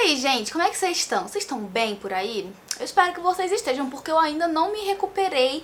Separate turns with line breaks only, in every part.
aí, gente, como é que vocês estão? Vocês estão bem por aí? Eu espero que vocês estejam, porque eu ainda não me recuperei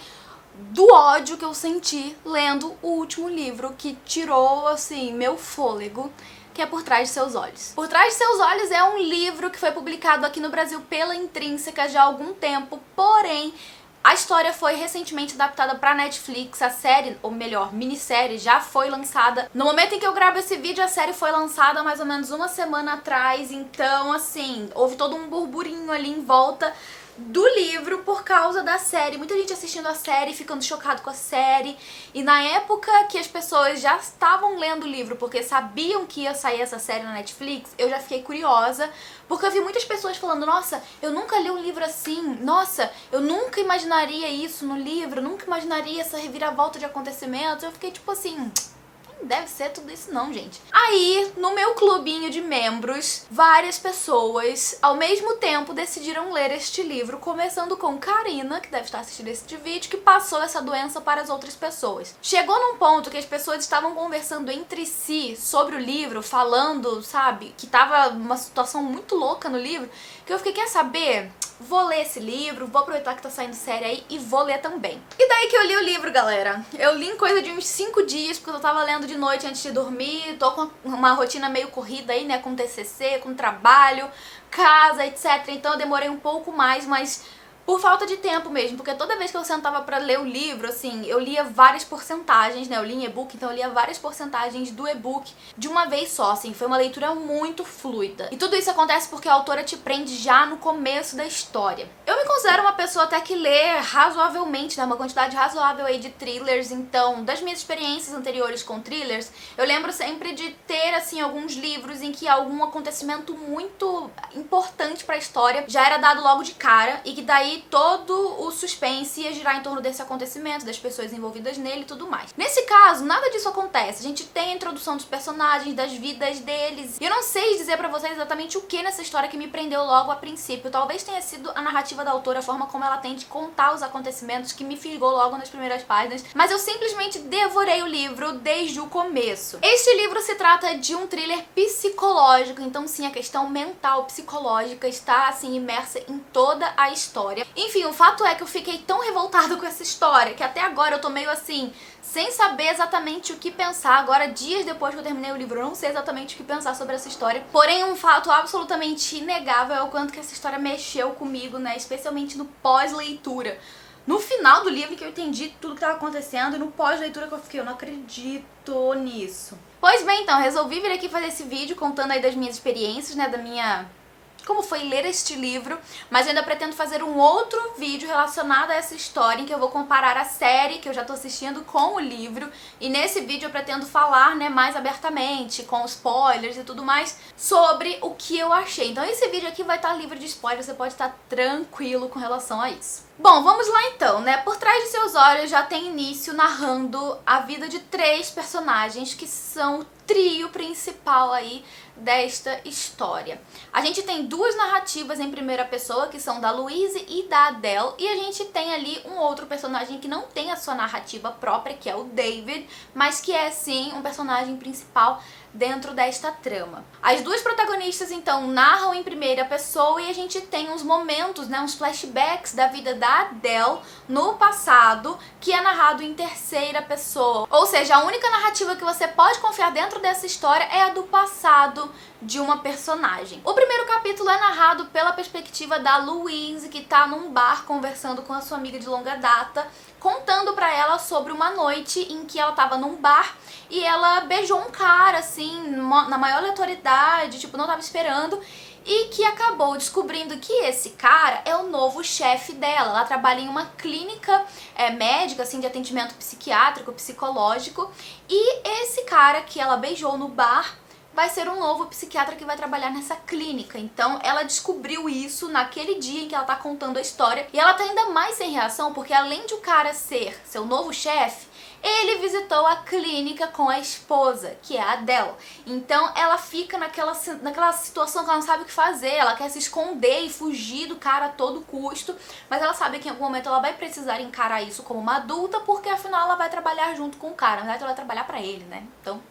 do ódio que eu senti lendo o último livro que tirou, assim, meu fôlego, que é Por Trás de Seus Olhos. Por Trás de Seus Olhos é um livro que foi publicado aqui no Brasil pela Intrínseca já há algum tempo, porém a história foi recentemente adaptada pra Netflix, a série, ou melhor, minissérie, já foi lançada. No momento em que eu gravo esse vídeo, a série foi lançada mais ou menos uma semana atrás, então, assim, houve todo um burburinho ali em volta do livro por causa da série. Muita gente assistindo a série, ficando chocado com a série. E na época que as pessoas já estavam lendo o livro porque sabiam que ia sair essa série na Netflix, eu já fiquei curiosa, porque eu vi muitas pessoas falando: nossa, eu nunca li um livro assim, nossa, eu nunca imaginaria isso no livro, nunca imaginaria essa reviravolta de acontecimentos. Eu fiquei tipo assim, não deve ser tudo isso não, gente. Aí, no meu clubinho de membros, várias pessoas ao mesmo tempo decidiram ler este livro, começando com Karina, que deve estar assistindo esse vídeo, que passou essa doença para as outras pessoas. Chegou num ponto que as pessoas estavam conversando entre si sobre o livro, falando, sabe, que tava uma situação muito louca no livro, que eu fiquei, quer saber? Vou ler esse livro, vou aproveitar que tá saindo série aí e vou ler também. E daí que eu li o livro, galera. Eu li em coisa de uns 5 dias, porque eu tava lendo de noite antes de dormir, tô com uma rotina meio corrida aí, né, com TCC, com trabalho, casa, etc. Então eu demorei um pouco mais, mas por falta de tempo mesmo, porque toda vez que eu sentava pra ler o livro, assim, eu lia várias porcentagens, né, eu li em e-book, então eu lia várias porcentagens do e-book de uma vez só, assim, foi uma leitura muito fluida. E tudo isso acontece porque a autora te prende já no começo da história. Eu me considero uma pessoa até que lê razoavelmente, né, uma quantidade razoável aí de thrillers, então, das minhas experiências anteriores com thrillers, eu lembro sempre de ter, assim, alguns livros em que algum acontecimento muito importante pra história já era dado logo de cara, e que daí todo o suspense ia girar em torno desse acontecimento, das pessoas envolvidas nele e tudo mais. Nesse caso, nada disso acontece. A gente tem a introdução dos personagens, das vidas deles. E eu não sei dizer pra vocês exatamente o que nessa história que me prendeu logo a princípio. Talvez tenha sido a narrativa da autora, a forma como ela tem de contar os acontecimentos, que me fisgou logo nas primeiras páginas. Mas eu simplesmente devorei o livro desde o começo. Este livro se trata de um thriller psicológico, então sim, a questão mental, psicológica está assim imersa em toda a história. Enfim, o fato é que eu fiquei tão revoltada com essa história que até agora eu tô meio assim, sem saber exatamente o que pensar. Agora, dias depois que eu terminei o livro, eu não sei exatamente o que pensar sobre essa história. Porém, um fato absolutamente inegável é o quanto que essa história mexeu comigo, né? Especialmente no pós-leitura. No final do livro que eu entendi tudo que estava acontecendo, e no pós-leitura que eu fiquei, eu não acredito nisso. Pois bem, então, resolvi vir aqui fazer esse vídeo contando aí das minhas experiências, né? Como foi ler este livro, mas eu ainda pretendo fazer um outro vídeo relacionado a essa história, em que eu vou comparar a série que eu já tô assistindo com o livro, e nesse vídeo eu pretendo falar, né, mais abertamente, com spoilers e tudo mais, sobre o que eu achei. Então esse vídeo aqui vai estar livre de spoilers, você pode estar tranquilo com relação a isso. Bom, vamos lá então, né? Por Trás de Seus Olhos já tem início narrando a vida de 3 personagens que são o trio principal aí desta história. A gente tem 2 narrativas em primeira pessoa, que são da Louise e da Adele, e a gente tem ali um outro personagem que não tem a sua narrativa própria, que é o David, mas que é sim um personagem principal dentro desta trama. As 2 protagonistas então narram em primeira pessoa, e a gente tem uns momentos, né, uns flashbacks da vida da Adele no passado, que é narrado em terceira pessoa. Ou seja, a única narrativa que você pode confiar dentro dessa história é a do passado de uma personagem. O primeiro capítulo é narrado pela perspectiva da Louise, que tá num bar conversando com a sua amiga de longa data, contando pra ela sobre uma noite em que ela tava num bar e ela beijou um cara, assim, na maior aleatoriedade, tipo, não tava esperando, e que acabou descobrindo que esse cara é o novo chefe dela. Ela trabalha em uma clínica médica, assim, de atendimento psiquiátrico, psicológico, e esse cara que ela beijou no bar vai ser um novo psiquiatra que vai trabalhar nessa clínica. Então ela descobriu isso naquele dia em que ela tá contando a história, e ela tá ainda mais sem reação, porque além de o cara ser seu novo chefe, ele visitou a clínica com a esposa, que é a Adele. Então ela fica naquela situação que ela não sabe o que fazer, ela quer se esconder e fugir do cara a todo custo, mas ela sabe que em algum momento ela vai precisar encarar isso como uma adulta, porque afinal ela vai trabalhar junto com o cara, na verdade ela vai trabalhar pra ele, né? Então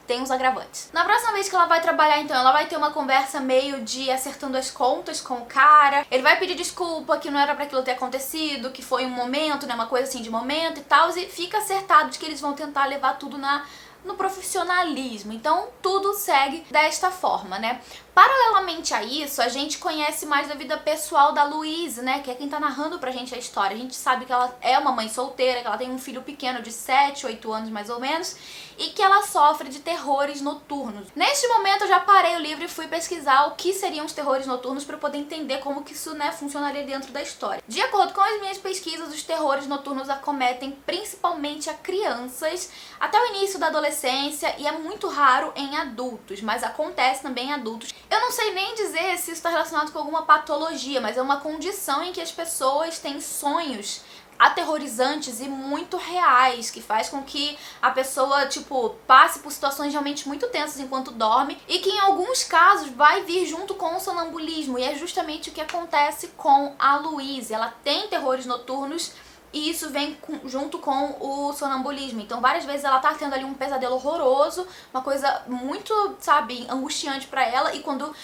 tem uns agravantes. Na próxima vez que ela vai trabalhar, então, ela vai ter uma conversa meio de acertando as contas com o cara. Ele vai pedir desculpa, que não era pra aquilo ter acontecido, que foi um momento, né, uma coisa assim de momento e tal, e fica acertado de que eles vão tentar levar tudo no profissionalismo. Então tudo segue desta forma, né? Paralelamente a isso, a gente conhece mais da vida pessoal da Louise, né? Que é quem tá narrando pra gente a história. A gente sabe que ela é uma mãe solteira, que ela tem um filho pequeno de 7, 8 anos mais ou menos, e que ela sofre de terrores noturnos. Neste momento eu já parei o livro e fui pesquisar o que seriam os terrores noturnos para poder entender como que isso, né, funcionaria dentro da história. De acordo com as minhas pesquisas, os terrores noturnos acometem principalmente a crianças até o início da adolescência e é muito raro em adultos, mas acontece também em adultos. Eu não sei nem dizer se isso está relacionado com alguma patologia, mas é uma condição em que as pessoas têm sonhos aterrorizantes e muito reais, que faz com que a pessoa, tipo, passe por situações realmente muito tensas enquanto dorme e que em alguns casos vai vir junto com o sonambulismo, e é justamente o que acontece com a Louise. Ela tem terrores noturnos e isso vem junto com o sonambulismo. Então várias vezes ela tá tendo ali um pesadelo horroroso, uma coisa muito, sabe, angustiante pra ela, e quando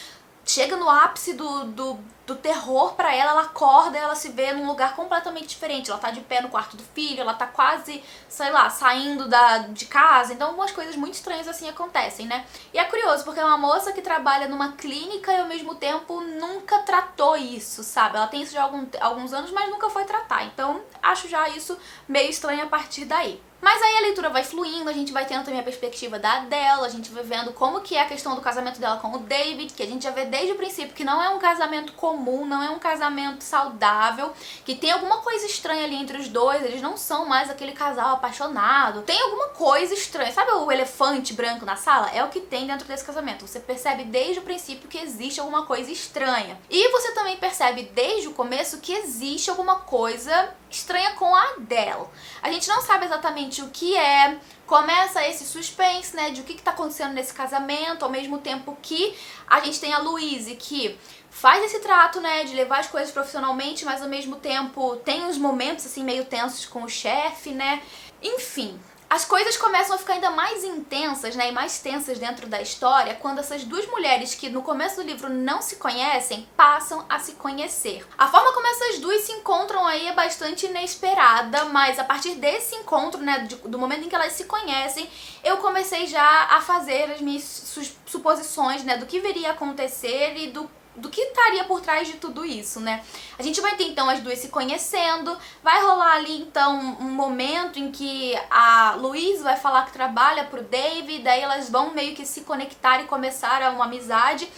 chega no ápice do terror pra ela, ela acorda e ela se vê num lugar completamente diferente. Ela tá de pé no quarto do filho, ela tá quase, sei lá, saindo de casa. Então algumas coisas muito estranhas assim acontecem, né? E é curioso, porque é uma moça que trabalha numa clínica e ao mesmo tempo nunca tratou isso, sabe? Ela tem isso já há alguns anos, mas nunca foi tratar. Então acho já isso meio estranho a partir daí. Mas aí a leitura vai fluindo, a gente vai tendo também a perspectiva da Adele, a gente vai vendo como que é a questão do casamento dela com o David, que a gente já vê desde o princípio que não é um casamento comum, não é um casamento saudável, que tem alguma coisa estranha ali entre os dois, eles não são mais aquele casal apaixonado, tem alguma coisa estranha. Sabe o elefante branco na sala? É o que tem dentro desse casamento. Você percebe desde o princípio que existe alguma coisa estranha. E você também percebe desde o começo que existe alguma coisa estranha com a Adele. A gente não sabe exatamente o que é, começa esse suspense, né, de o que tá acontecendo nesse casamento, ao mesmo tempo que a gente tem a Louise, que faz esse trato, né, de levar as coisas profissionalmente, mas ao mesmo tempo tem uns momentos, assim, meio tensos com o chefe, né, enfim. As coisas começam a ficar ainda mais intensas, né, e mais tensas dentro da história quando essas duas mulheres que no começo do livro não se conhecem passam a se conhecer. A forma como essas duas se encontram aí é bastante inesperada, mas a partir desse encontro, né, do momento em que elas se conhecem, eu comecei já a fazer as minhas suposições, né, do que viria a acontecer e do que estaria por trás de tudo isso, né? A gente vai ter então as duas se conhecendo, vai rolar ali então um momento em que a Louise vai falar que trabalha pro David, daí elas vão meio que se conectar e começar uma amizade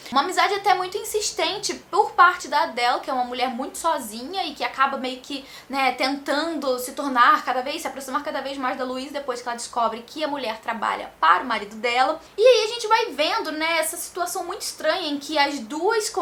até muito insistente por parte da Adele, que é uma mulher muito sozinha e que acaba meio que, né, tentando se aproximar cada vez mais da Louise depois que ela descobre que a mulher trabalha para o marido dela. E aí a gente vai vendo, né, essa situação muito estranha em que as duas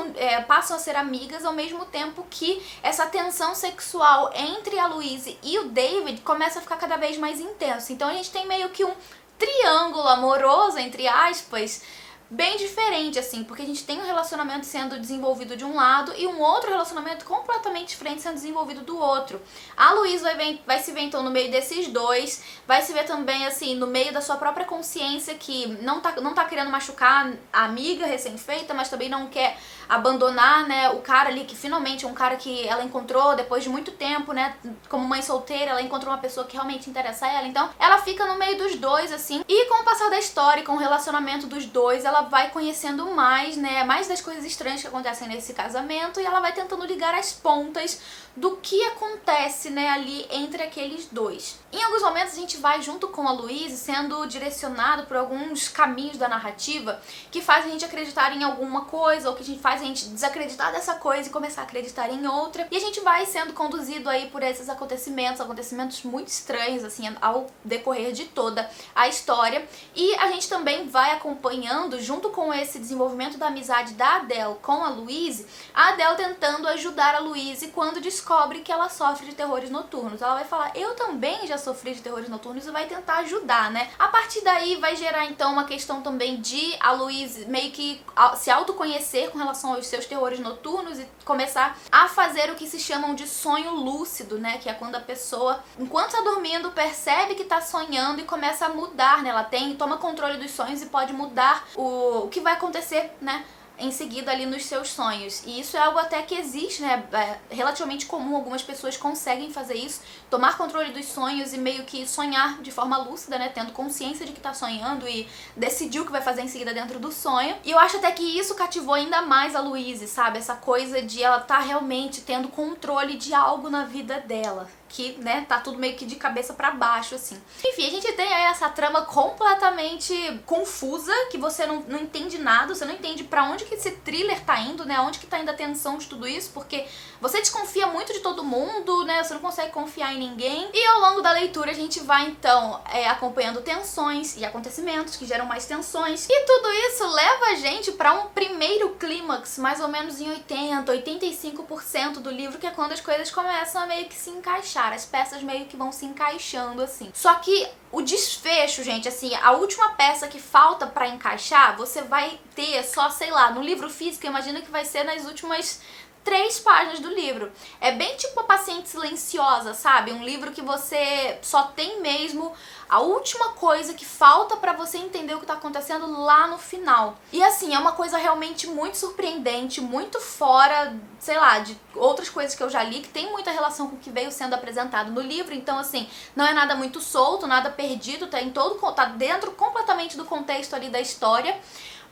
passam a ser amigas ao mesmo tempo que essa tensão sexual entre a Louise e o David começa a ficar cada vez mais intenso. Então a gente tem meio que um triângulo amoroso, entre aspas, bem diferente, assim, porque a gente tem um relacionamento sendo desenvolvido de um lado e um outro relacionamento completamente diferente sendo desenvolvido do outro. A Louise vai se ver então no meio desses dois, vai se ver também, assim, no meio da sua própria consciência, que não tá querendo machucar a amiga recém-feita, mas também não quer abandonar, né, o cara ali, que finalmente é um cara que ela encontrou depois de muito tempo, né, como mãe solteira, ela encontrou uma pessoa que realmente interessa a ela, então ela fica no meio dos dois, assim, e com o passar da história e com o relacionamento dos dois, ela vai conhecendo mais, né, mais das coisas estranhas que acontecem nesse casamento, e ela vai tentando ligar as pontas do que acontece, né, ali entre aqueles dois. Em alguns momentos a gente vai junto com a Louise sendo direcionado por alguns caminhos da narrativa que fazem a gente acreditar em alguma coisa, ou que faz a gente desacreditar dessa coisa e começar a acreditar em outra, e a gente vai sendo conduzido aí por esses acontecimentos muito estranhos, assim, ao decorrer de toda a história, e a gente também vai acompanhando junto com esse desenvolvimento da amizade da Adele com a Louise, a Adele tentando ajudar a Louise quando descobre que ela sofre de terrores noturnos. Ela vai falar, eu também já sofri de terrores noturnos, e vai tentar ajudar, né? A partir daí vai gerar então uma questão também de a Louise meio que se autoconhecer com relação aos seus terrores noturnos e começar a fazer o que se chamam de sonho lúcido, né? Que é quando a pessoa, enquanto tá dormindo, percebe que tá sonhando e começa a mudar, né? Ela toma controle dos sonhos e pode mudar o que vai acontecer, né? Em seguida ali nos seus sonhos. E isso é algo até que existe, né? É relativamente comum, algumas pessoas conseguem fazer isso, tomar controle dos sonhos e meio que sonhar de forma lúcida, né? Tendo consciência de que tá sonhando e decidir o que vai fazer em seguida dentro do sonho. E eu acho até que isso cativou ainda mais a Louise, sabe? Essa coisa de ela tá realmente tendo controle de algo na vida dela. Que, né, tá tudo meio que de cabeça pra baixo, assim. Enfim, a gente tem aí essa trama completamente confusa, que você não entende nada, você não entende pra onde que esse thriller tá indo, né, onde que tá indo a tensão de tudo isso, porque você desconfia muito de todo mundo, né, você não consegue confiar em ninguém. E ao longo da leitura a gente vai, então, acompanhando tensões e acontecimentos que geram mais tensões. E tudo isso leva a gente pra um primeiro clímax, mais ou menos em 85% do livro, que é quando as coisas começam a meio que se encaixar. As peças meio que vão se encaixando, assim. Só que o desfecho, gente, assim, a última peça que falta pra encaixar, você vai ter só, sei lá, no livro físico, imagina que vai ser nas últimas 3 páginas do livro. É bem tipo A Paciente Silenciosa, sabe? Um livro que você só tem mesmo a última coisa que falta pra você entender o que tá acontecendo lá no final. E assim, é uma coisa realmente muito surpreendente, muito fora, sei lá, de outras coisas que eu já li, que tem muita relação com o que veio sendo apresentado no livro. Então assim, não é nada muito solto, nada perdido, tá dentro completamente do contexto ali da história,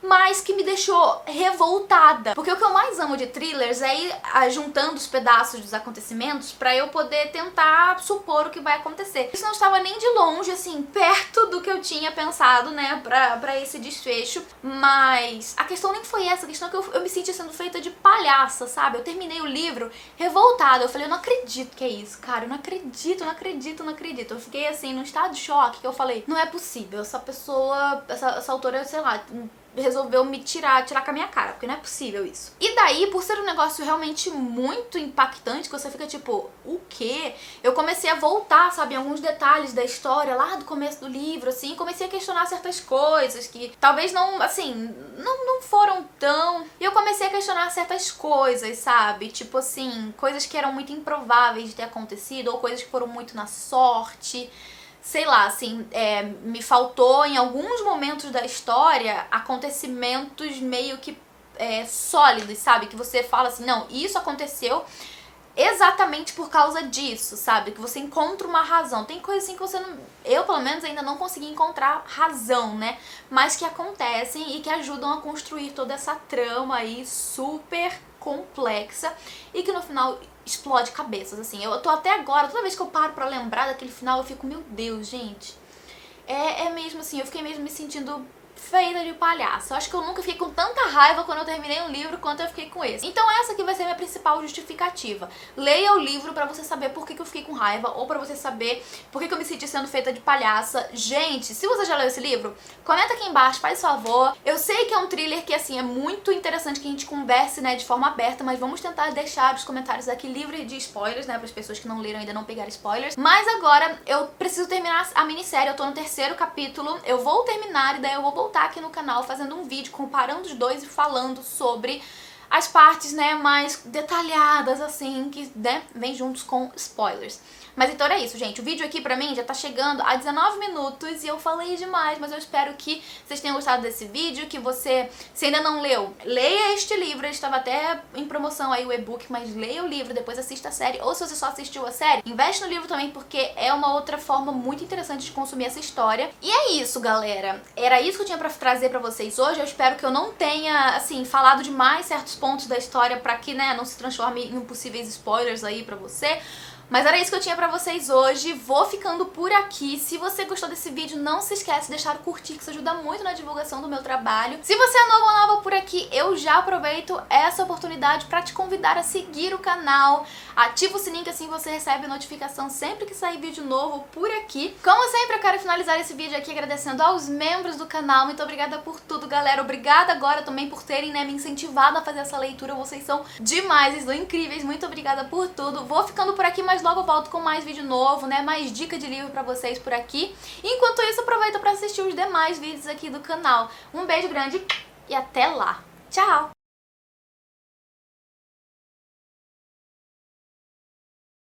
mas que me deixou revoltada. Porque o que eu mais amo de thrillers é ir juntando os pedaços dos acontecimentos pra eu poder tentar supor o que vai acontecer. Isso não estava nem de longe, assim, perto do que eu tinha pensado, né, pra esse desfecho. Mas a questão nem foi essa, a questão é que eu me senti sendo feita de palhaça, sabe? Eu terminei o livro revoltada, eu falei, eu não acredito que é isso, cara, eu não acredito, não acredito, não acredito. Eu fiquei assim, num estado de choque, que eu falei, não é possível, essa pessoa, essa autora, sei lá, resolveu me tirar com a minha cara, porque não é possível isso. E daí, por ser um negócio realmente muito impactante, que você fica tipo, o quê? Eu comecei a voltar, sabe, em alguns detalhes da história, lá do começo do livro, assim, e comecei a questionar certas coisas que talvez não, assim, não foram tão... E eu comecei a questionar certas coisas, sabe? Tipo assim, coisas que eram muito improváveis de ter acontecido, ou coisas que foram muito na sorte. Sei lá, assim, me faltou em alguns momentos da história acontecimentos meio que sólidos, sabe? Que você fala assim, não, isso aconteceu exatamente por causa disso, sabe? Que você encontra uma razão. Tem coisas assim que você não... Eu, pelo menos, ainda não consegui encontrar razão, né? Mas que acontecem e que ajudam a construir toda essa trama aí super complexa e que no final explode cabeças, assim. Eu tô até agora, toda vez que eu paro pra lembrar daquele final, eu fico, meu Deus, gente. É mesmo assim, eu fiquei mesmo me sentindo feita de palhaço. Eu acho que eu nunca fiquei com tanta raiva quando eu terminei um livro quanto eu fiquei com esse. Então essa aqui vai ser a minha principal justificativa. Leia o livro pra você saber por que eu fiquei com raiva, ou pra você saber por que eu me senti sendo feita de palhaça. Gente, se você já leu esse livro, comenta aqui embaixo, faz favor. Eu sei que é um thriller que, assim, é muito interessante que a gente converse, né, de forma aberta, mas vamos tentar deixar os comentários aqui livres de spoilers, né, para as pessoas que não leram ainda não pegar spoilers. Mas agora eu preciso terminar a minissérie, eu tô no 3º capítulo, eu vou terminar e daí eu vou voltar aqui no canal fazendo um vídeo comparando os dois e falando sobre as partes, né, mais detalhadas, assim, que, né, vem juntos com spoilers. Mas então é isso, gente. O vídeo aqui pra mim já tá chegando a 19 minutos e eu falei demais, mas eu espero que vocês tenham gostado desse vídeo, que você, se ainda não leu, leia este livro. Ele estava até em promoção aí, o e-book, mas leia o livro, depois assista a série. Ou se você só assistiu a série, investe no livro também, porque é uma outra forma muito interessante de consumir essa história. E é isso, galera. Era isso que eu tinha pra trazer pra vocês hoje. Eu espero que eu não tenha, assim, falado demais certos pontos da história pra que, né, não se transforme em possíveis spoilers aí pra você. Mas era isso que eu tinha pra vocês hoje, vou ficando por aqui. Se você gostou desse vídeo, não se esquece de deixar o curtir, que isso ajuda muito na divulgação do meu trabalho. Se você é novo ou nova por aqui, eu já aproveito essa oportunidade pra te convidar a seguir o canal. Ativa o sininho que assim você recebe notificação sempre que sair vídeo novo por aqui. Como sempre, eu quero finalizar esse vídeo aqui agradecendo aos membros do canal. Muito obrigada por tudo, galera. Obrigada agora também por terem, me incentivado a fazer essa leitura. Vocês são demais, vocês são incríveis. Muito obrigada por tudo. Vou ficando por aqui, mas logo eu volto com mais vídeo novo, mais dica de livro pra vocês por aqui. Enquanto isso, aproveita pra assistir os demais vídeos aqui do canal. Um beijo grande e até lá. Tchau!